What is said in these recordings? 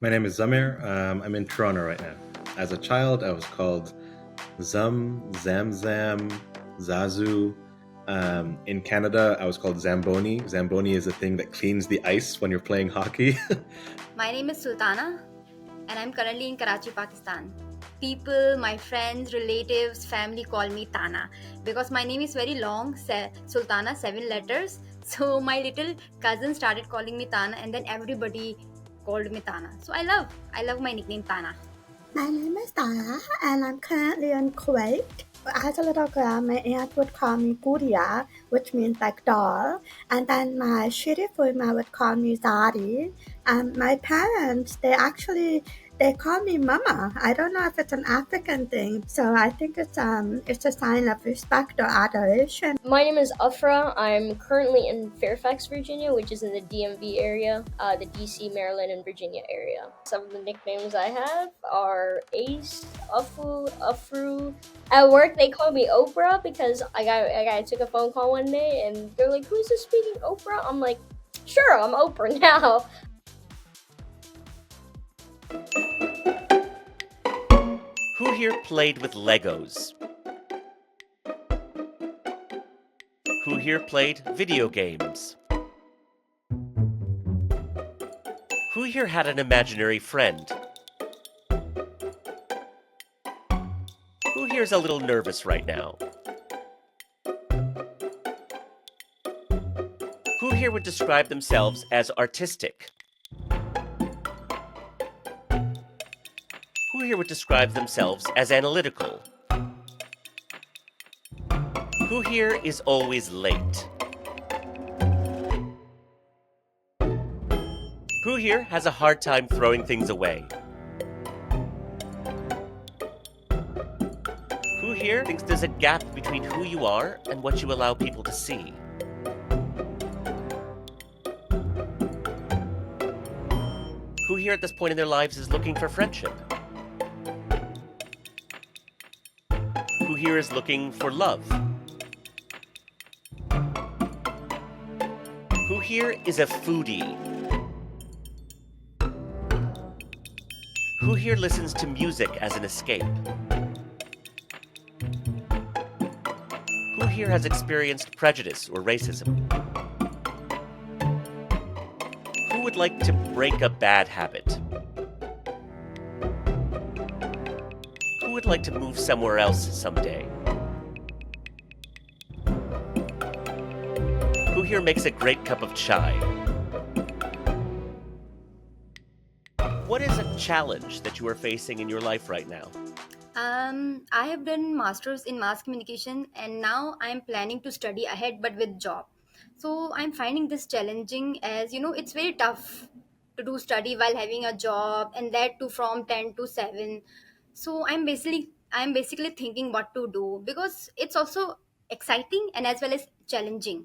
My name is Zamir. I'm in Toronto right now. As a child, I was called Zam, Zazu. In Canada, I was called Zamboni. Zamboni is a thing that cleans the ice when you're playing hockey. My name is Sultana and I'm currently in Karachi, Pakistan. People, my friends, relatives, family call me Tana because my name is very long, Sultana, 7 letters. So my little cousin started calling me Tana and then everybody called me Tana. So I love my nickname Tana. My name is Zahra, and I'm currently in Kuwait. As a little girl, my aunt would call me Guria, which means like doll, and then my shirifulma would call me Zari. And my parents, they call me Mama. I don't know if it's an African thing, so I think it's a sign of respect or adoration. My name is Afrah. I'm currently in Fairfax, Virginia, which is in the DMV area, the DC, Maryland, and Virginia area. Some of the nicknames I have are Ace, Afru. At work, they call me Oprah because I took a phone call one day and they're like, "Who's this speaking, Oprah?" I'm like, "Sure, I'm Oprah now." Who here played with Legos? Who here played video games? Who here had an imaginary friend? Who here's a little nervous right now? Who here would describe themselves as artistic? Who here would describe themselves as analytical? Who here is always late? Who here has a hard time throwing things away? Who here thinks there's a gap between who you are and what you allow people to see? Who here at this point in their lives is looking for friendship? Who here is looking for love? Who here is a foodie? Who here listens to music as an escape? Who here has experienced prejudice or racism? Who would like to break a bad habit? Who would like to move somewhere else someday? Who here makes a great cup of chai? What is a challenge that you are facing in your life right now? I have done masters in mass communication and now I'm planning to study ahead but with job. So I'm finding this challenging as it's very tough to do study while having a job and that too from 10 to 7. So I'm basically thinking what to do because it's also exciting and as well as challenging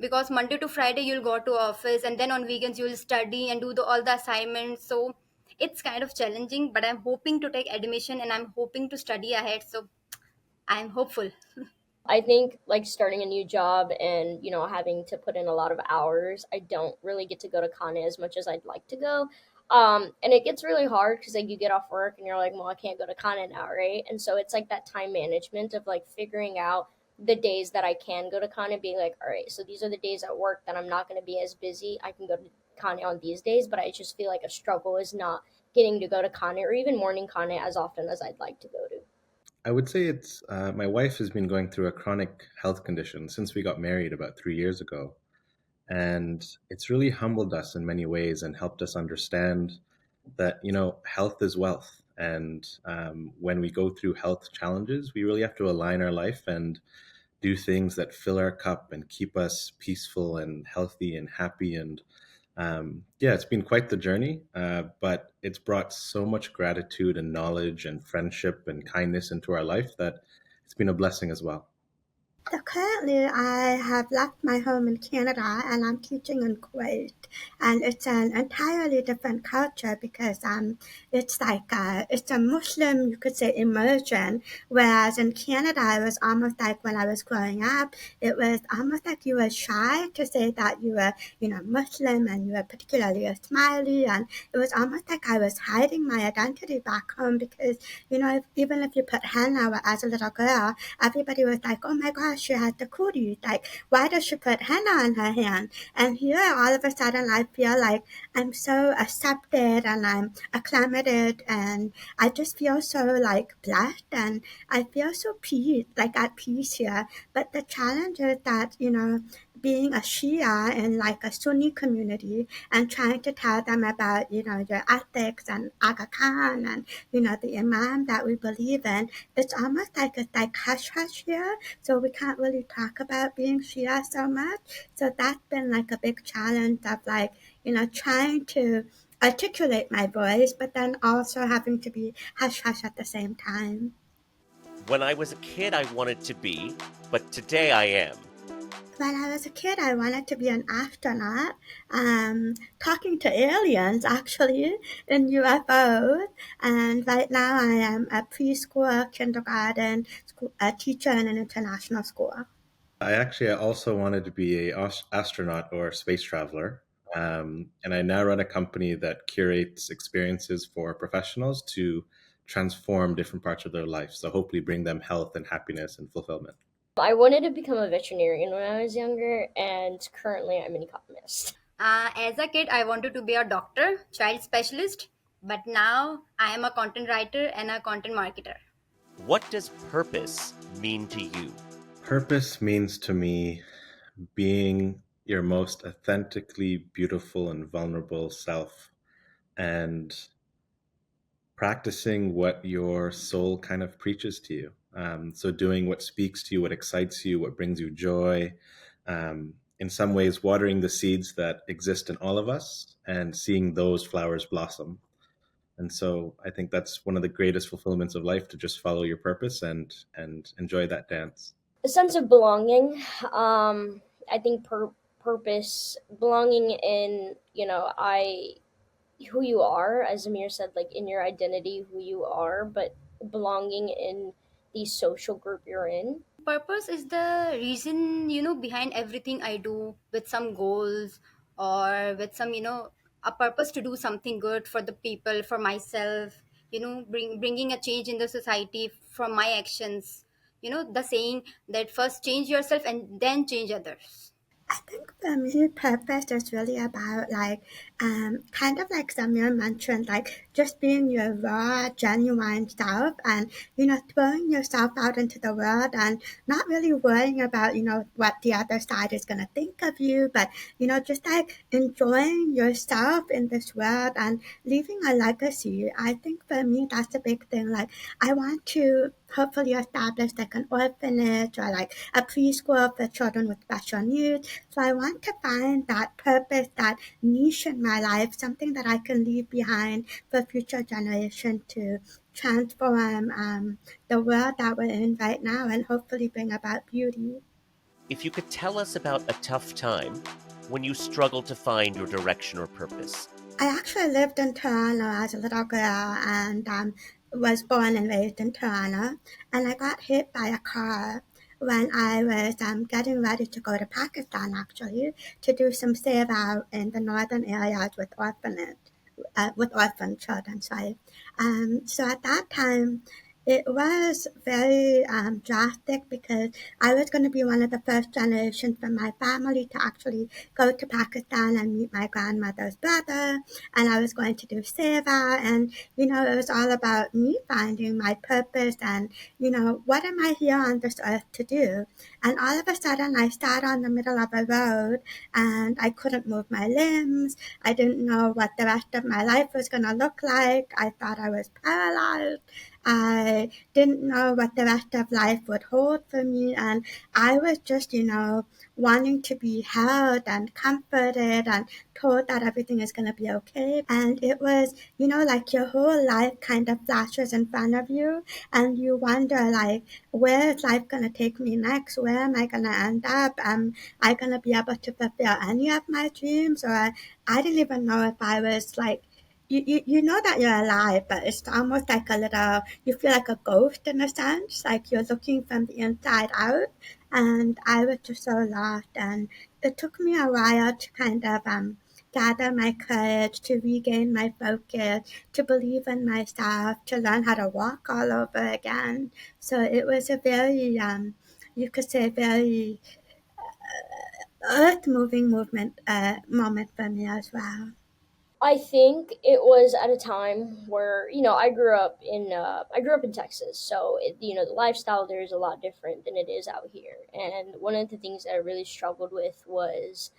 because Monday to Friday you'll go to office and then on weekends you'll study and do all the assignments. So it's kind of challenging, but I'm hoping to take admission and I'm hoping to study ahead. So I'm hopeful. I think like starting a new job and having to put in a lot of hours, I don't really get to go to Kane as much as I'd like to go. And it gets really hard because like you get off work and you're like, well, I can't go to Kane now, right? And so it's like that time management of like figuring out the days that I can go to Kane, being like, all right, so these are the days at work that I'm not going to be as busy. I can go to Kane on these days, but I just feel like a struggle is not getting to go to Kane or even morning Kane as often as I'd like to go to. I would say it's my wife has been going through a chronic health condition since we got married about 3 years ago. And it's really humbled us in many ways and helped us understand that, health is wealth. And when we go through health challenges, we really have to align our life and do things that fill our cup and keep us peaceful and healthy and happy. And yeah, it's been quite the journey, but it's brought so much gratitude and knowledge and friendship and kindness into our life that it's been a blessing as well. So currently, I have left my home in Canada and I'm teaching in Kuwait, and it's an entirely different culture because it's like it's a Muslim, you could say, immersion. Whereas in Canada, it was almost like when I was growing up, it was almost like you were shy to say that you were, Muslim and you were particularly a smiley, and it was almost like I was hiding my identity back home because even if you put henna as a little girl, everybody was like, "Oh my gosh, she has the cootie. Like, why does she put henna on her hand?" And here, all of a sudden, I feel like I'm so accepted and I'm acclimated, and I just feel so like blessed, and I feel so at peace here. But the challenge is that being a Shia in like a Sunni community and trying to tell them about your ethics and Aga Khan and the Imam that we believe in, it's almost like it's like hush hush here, so we can't really talk about being Shia so much. So that's been like a big challenge of like, trying to articulate my voice, but then also having to be hush hush at the same time. When I was a kid, I wanted to be, but today I am. When I was a kid, I wanted to be an astronaut, talking to aliens actually in UFOs. And right now, I am a preschool, kindergarten school, a teacher in an international school. I also wanted to be a astronaut or space traveler. And I now run a company that curates experiences for professionals to transform different parts of their life. So hopefully bring them health and happiness and fulfillment. I wanted to become a veterinarian when I was younger, and currently I'm an economist. As a kid, I wanted to be a doctor, child specialist, but now I am a content writer and a content marketer. What does purpose mean to you? Purpose means to me being your most authentically beautiful and vulnerable self and practicing what your soul kind of preaches to you. So, doing what speaks to you, what excites you, what brings you joy. In some ways, watering the seeds that exist in all of us and seeing those flowers blossom. And so, I think that's one of the greatest fulfillments of life, to just follow your purpose and enjoy that dance. A sense of belonging. I think purpose, belonging in, I who you are, as Zamir said, like in your identity, who you are, but belonging in the social group you're in. Purpose is the reason, behind everything I do, with some goals or with some, a purpose to do something good for the people, for myself, bringing a change in the society from my actions. The saying that first change yourself and then change others. I think for me, purpose is really about like, kind of like Zamir mentioned, like just being your raw, genuine self and, throwing yourself out into the world and not really worrying about, what the other side is going to think of you, but, just like enjoying yourself in this world and leaving a legacy. I think for me, that's a big thing. Like, I want to hopefully establish like an orphanage or like a preschool for children with special needs. So I want to find that purpose, that niche in my life, something that I can leave behind for future generations to transform the world that we're in right now and hopefully bring about beauty. If you could tell us about a tough time when you struggled to find your direction or purpose. I actually lived in Toronto as a little girl and was born and raised in Toronto. And I got hit by a car when I was getting ready to go to Pakistan, actually, to do some save out in the northern areas with orphan children. Sorry. So at that time, it was very drastic because I was going to be one of the first generations from my family to actually go to Pakistan and meet my grandmother's brother, and I was going to do seva, and it was all about me finding my purpose and what am I here on this earth to do. And all of a sudden I sat on the middle of a road and I couldn't move my limbs. I didn't know what the rest of my life was going to look like. I thought I was paralyzed. I didn't know what the rest of life would hold for me, and I was just, wanting to be held and comforted and told that everything is going to be okay. And it was, like your whole life kind of flashes in front of you, and you wonder, like, where is life going to take me next? Where am I going to end up? Am I going to be able to fulfill any of my dreams? Or I didn't even know if I was like, you know that you're alive, but it's almost like a little, you feel like a ghost in a sense, like you're looking from the inside out. And I was just so lost. And it took me a while to kind of gather my courage, to regain my focus, to believe in myself, to learn how to walk all over again. So it was a very, you could say, very earth moving movement moment for me as well. I think it was at a time where I grew up in Texas, so the lifestyle there is a lot different than it is out here. And one of the things that I really struggled with was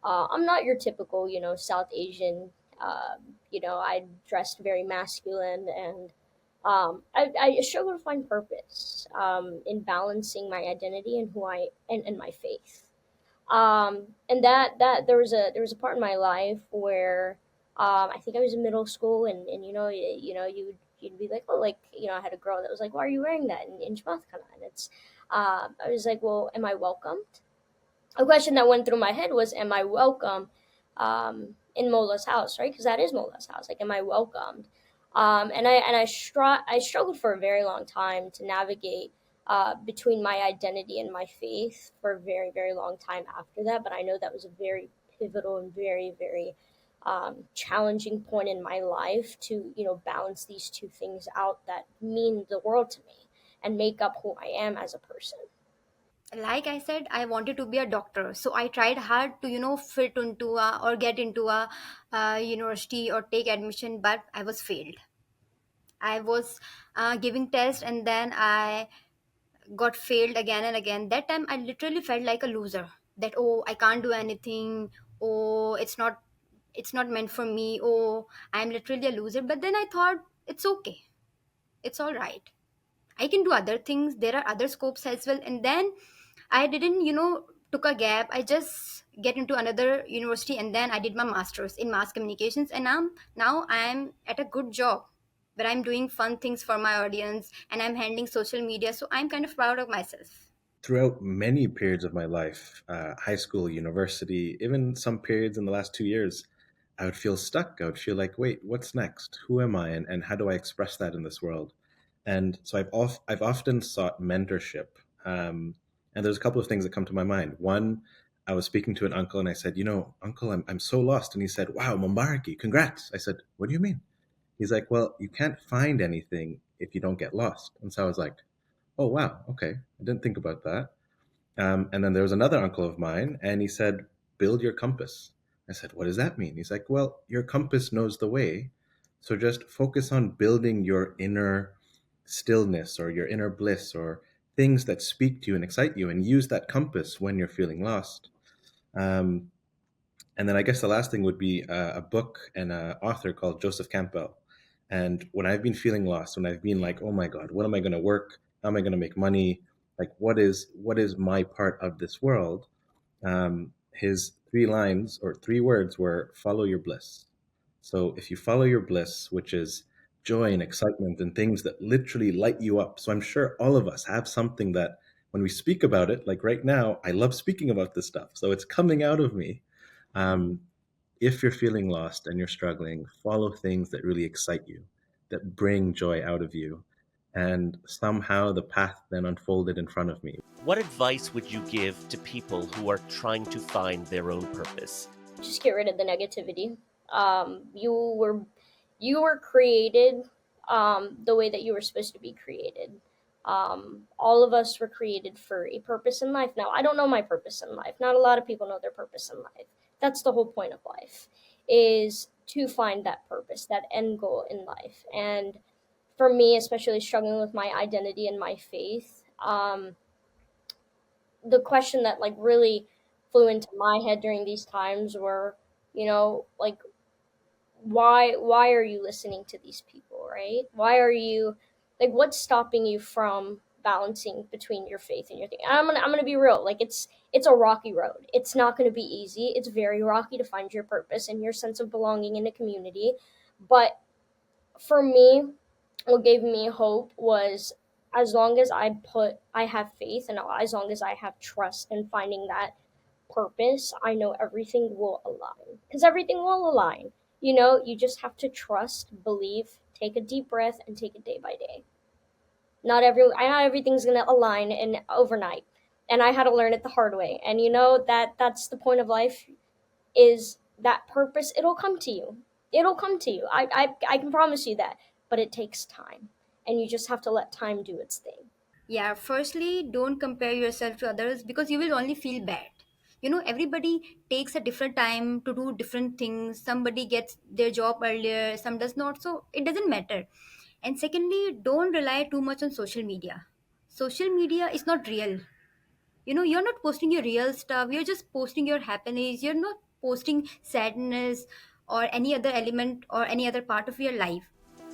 I'm not your typical South Asian. I dressed very masculine, and I struggle to find purpose in balancing my identity and who and my faith. And that there was a part in my life where I think I was in middle school, and you'd be like, oh, like, I had a girl that was like, why are you wearing that in Shmathkana? And it's I was like, well, am I welcomed? A question that went through my head was, am I welcome in Mola's house, right? Because that is Mola's house. Like, am I welcomed? I struggled for a very long time to navigate between my identity and my faith for a very, very long time after that. But I know that was a very pivotal and very, very challenging point in my life to balance these two things out that mean the world to me and make up who I am as a person. Like I said, I wanted to be a doctor, so I tried hard to fit into a or get into a, university or take admission, but I was failed. I was giving tests, and then I got failed again and again. That time I literally felt like a loser, that oh, I can't do anything, oh, it's not meant for me, oh, I'm literally a loser. But then I thought, it's okay, it's all right, I can do other things, there are other scopes as well. And then I didn't took a gap, I just get into another university, and then I did my masters in mass communications, and now I'm at a good job where I'm doing fun things for my audience, and I'm handling social media, so I'm kind of proud of myself. Throughout many periods of my life, high school, university, even some periods in the last 2 years, I would feel stuck. I would feel like, wait, what's next? Who am I? And how do I express that in this world? And so I've often sought mentorship. And there's a couple of things that come to my mind. One, I was speaking to an uncle and I said, uncle, I'm so lost. And he said, wow, Mumbaraki, congrats. I said, what do you mean? He's like, well, you can't find anything if you don't get lost. And so I was like, oh, wow, okay. I didn't think about that. And then there was another uncle of mine, and he said, build your compass. I said, what does that mean? He's like, well, your compass knows the way. So just focus on building your inner stillness or your inner bliss or things that speak to you and excite you, and use that compass when you're feeling lost. Um, and then I guess the last thing would be a book and an author called Joseph Campbell. And when I've been feeling lost, when I've been like, oh my God, what am I going to work? How am I going to make money? Like, what is my part of this world? His 3 lines or 3 words were follow your bliss. So if you follow your bliss, which is joy and excitement and things that literally light you up. So I'm sure all of us have something that when we speak about it, like right now, I love speaking about this stuff. So it's coming out of me. Um, if you're feeling lost and you're struggling, follow things that really excite you, that bring joy out of you. And somehow the path then unfolded in front of me. What advice would you give to people who are trying to find their own purpose? Just get rid of the negativity. You were created the way that you were supposed to be created. All of us were created for a purpose in life. Now, I don't know my purpose in life. Not a lot of people know their purpose in life. That's the whole point of life, is to find that purpose, that end goal in life. And for me, especially struggling with my identity and my faith, the question that like really flew into my head during these times were, like, why are you listening to these people, right? Why are you Like, what's stopping you from balancing between your faith and your thing? And I'm gonna be real. Like, it's a rocky road. It's not gonna be easy. It's very rocky to find your purpose and your sense of belonging in a community. But for me, what gave me hope was, as long as I have faith, and as long as I have trust in finding that purpose, I know everything will align. Because everything will align. You just have to trust, believe, take a deep breath, and take it day by day. Not everything's gonna align in overnight, and I had to learn it the hard way. And that's the point of life, is that purpose. It'll come to you. It'll come to you. I can promise you that. But it takes time, and you just have to let time do its thing. Yeah, firstly, don't compare yourself to others because you will only feel bad. Everybody takes a different time to do different things. Somebody gets their job earlier, some does not. So it doesn't matter. And secondly, don't rely too much on social media. Social media is not real. You're not posting your real stuff. You're just posting your happiness. You're not posting sadness or any other element or any other part of your life.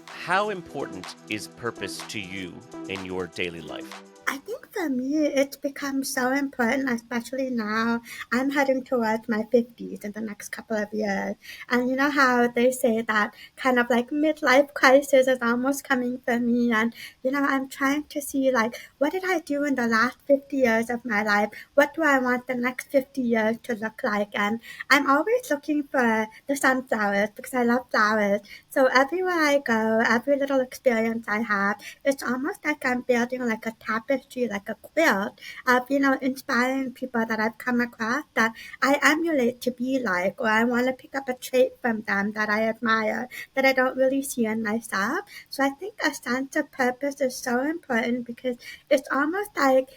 How important is purpose to you in your daily life? I think for me, it's become so important, especially now. I'm heading towards my 50s in the next couple of years. And you know how they say that kind of like midlife crisis is almost coming for me. And, I'm trying to see like, what did I do in the last 50 years of my life? What do I want the next 50 years to look like? And I'm always looking for the sunflowers because I love flowers. So everywhere I go, every little experience I have, it's almost like I'm building like a tapestry, like a quilt of, inspiring people that I've come across that I emulate to be like, or I want to pick up a trait from them that I admire that I don't really see in myself. So I think a sense of purpose is so important because it's almost like,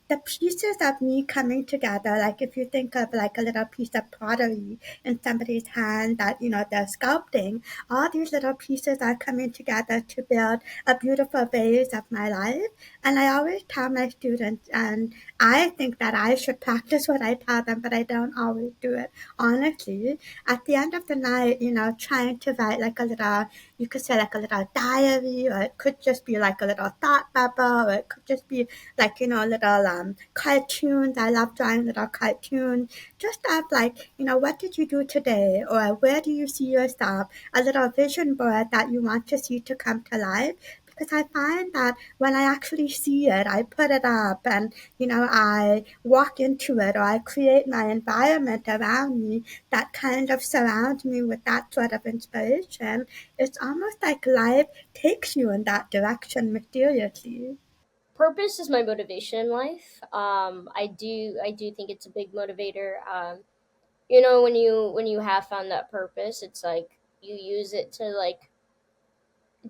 the pieces of me coming together. Like if you think of like a little piece of pottery in somebody's hand that, they're sculpting, all these little pieces are coming together to build a beautiful phase of my life. And I always tell my students, and I think that I should practice what I tell them, but I don't always do it. Honestly, at the end of the night, trying to write like a little, you could say like a little diary, or it could just be like a little thought bubble, or it could just be like, little cartoons. I love drawing little cartoons. Just stuff like, what did you do today? Or where do you see yourself? A little vision board that you want to see to come to life, because I find that when I actually see it, I put it up and, I walk into it, or I create my environment around me that kind of surrounds me with that sort of inspiration. It's almost like life takes you in that direction mysteriously. Purpose is my motivation in life. I do think it's a big motivator. When you have found that purpose, it's like you use it to, like,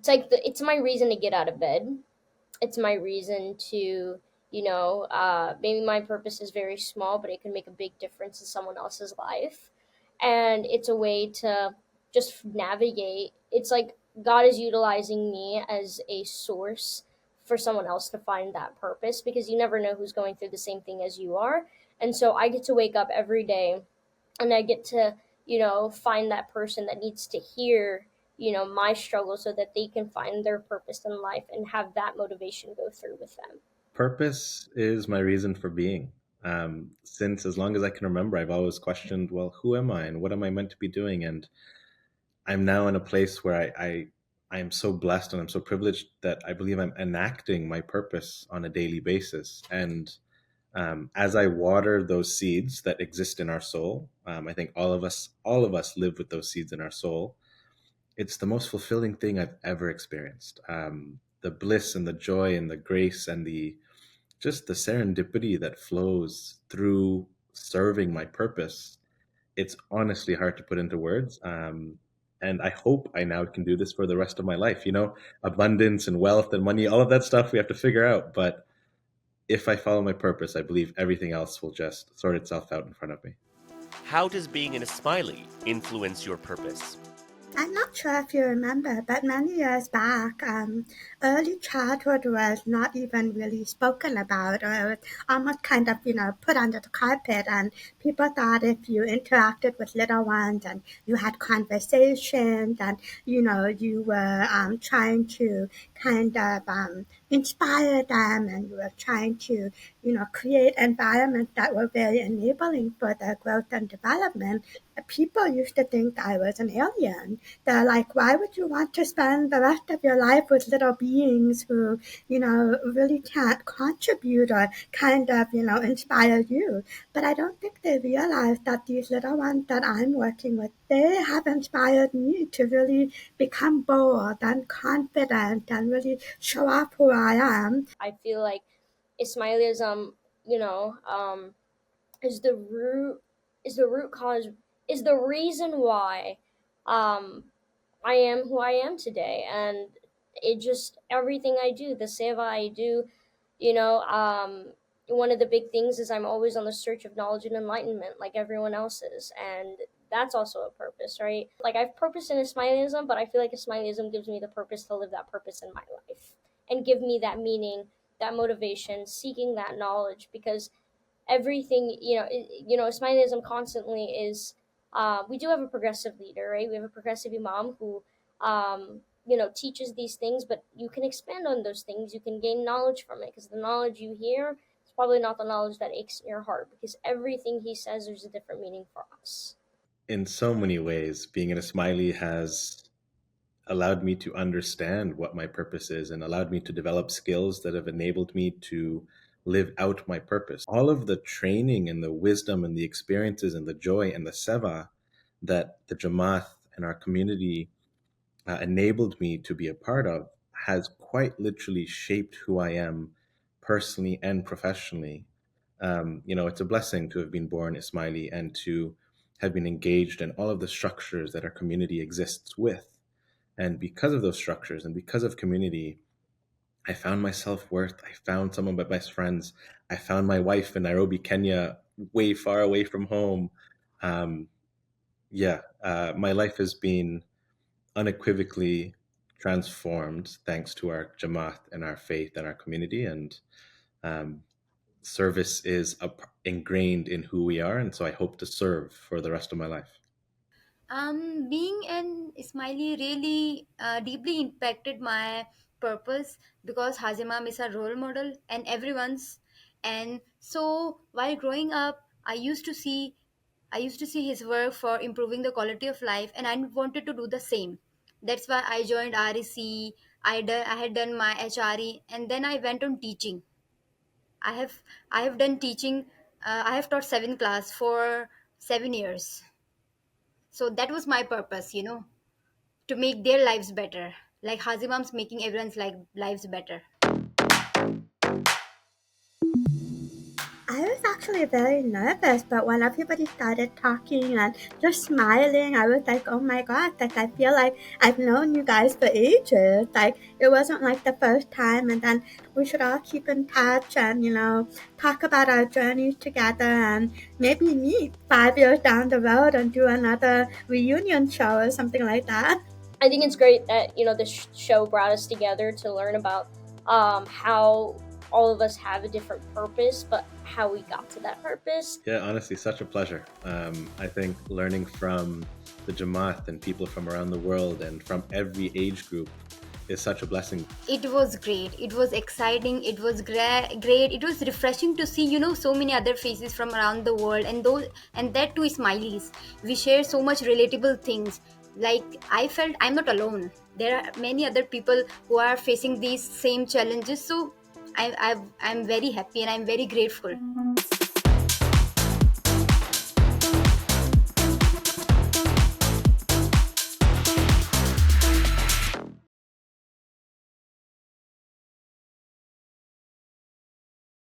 it's my reason to get out of bed. It's my reason to, maybe my purpose is very small, but it can make a big difference in someone else's life. And it's a way to just navigate. It's like God is utilizing me as a source for someone else to find that purpose, because you never know who's going through the same thing as you are. And so I get to wake up every day, and I get to, find that person that needs to hear, my struggle, so that they can find their purpose in life and have that motivation go through with them. Purpose is my reason for being. Since as long as I can remember, I've always questioned, well, who am I and what am I meant to be doing? And I'm now in a place where I am so blessed and I'm so privileged that I believe I'm enacting my purpose on a daily basis. And as I water those seeds that exist in our soul, I think all of us live with those seeds in our soul. It's the most fulfilling thing I've ever experienced. The bliss and the joy and the grace and the just the serendipity that flows through serving my purpose. It's honestly hard to put into words. And I hope I now can do this for the rest of my life. Abundance and wealth and money, all of that stuff we have to figure out. But if I follow my purpose, I believe everything else will just sort itself out in front of me. How does being an Ismaili influence your purpose? I'm not sure if you remember, but many years back, early childhood was not even really spoken about, or it was almost kind of, put under the carpet. And people thought if you interacted with little ones and you had conversations and, you were trying to kind of inspire them, and we were trying to, create environments that were very enabling for their growth and development. People used to think I was an alien. They're like, why would you want to spend the rest of your life with little beings who, really can't contribute or kind of, inspire you? But I don't think they realize that these little ones that I'm working with, they have inspired me to really become bold and confident and really show off who I am. I feel like Ismailism, you know, is the root cause, is the reason why um, I am who I am today. And it just, everything I do, the seva I do, you know, one of the big things is I'm always on the search of knowledge and enlightenment, like everyone else is. And that's also a purpose, right? Like, I've purpose in Ismailism, but I feel like Ismailism gives me the purpose to live that purpose in my life and give me that meaning, that motivation, seeking that knowledge. Because everything, Ismailism constantly is, we do have a progressive leader, right? We have a progressive imam who, teaches these things, but you can expand on those things. You can gain knowledge from it, because the knowledge you hear is probably not the knowledge that aches in your heart, because everything he says, there's a different meaning for us. In so many ways, being an Ismaili has allowed me to understand what my purpose is and allowed me to develop skills that have enabled me to live out my purpose. All of the training and the wisdom and the experiences and the joy and the seva that the Jamaat and our community enabled me to be a part of has quite literally shaped who I am personally and professionally. It's a blessing to have been born Ismaili and to have been engaged in all of the structures that our community exists with. And because of those structures and because of community, I found my self-worth. I found some of my best friends. I found my wife in Nairobi, Kenya, way far away from home. Um, my life has been unequivocally transformed thanks to our Jamaat and our faith and our community. And um, service is ingrained in who we are. And so I hope to serve for the rest of my life. Being an Ismaili really deeply impacted my purpose because Hazimam is a role model and everyone's. And so while growing up, I used to see his work for improving the quality of life, and I wanted to do the same. That's why I joined REC. I had done my HRE, and then I went on teaching. I have I have done teaching. I have taught 7 class for 7 years. So that was my purpose, to make their lives better, like Hazimam's making everyone's lives better. I was actually very nervous, but when everybody started talking and just smiling, I was like, oh my god, like I feel like I've known you guys for ages. Like it wasn't like the first time, and then we should all keep in touch and, talk about our journeys together and maybe meet 5 years down the road and do another reunion show or something like that. I think it's great that this show brought us together to learn about how all of us have a different purpose, but how we got to that purpose. Yeah, honestly, such a pleasure. I think learning from the Jamaat and people from around the world and from every age group is such a blessing. It was great. It was exciting. It was great. It was refreshing to see, so many other faces from around the world, and that too Ismailis. We share so much relatable things. Like I felt I'm not alone. There are many other people who are facing these same challenges. So I'm very happy and I'm very grateful.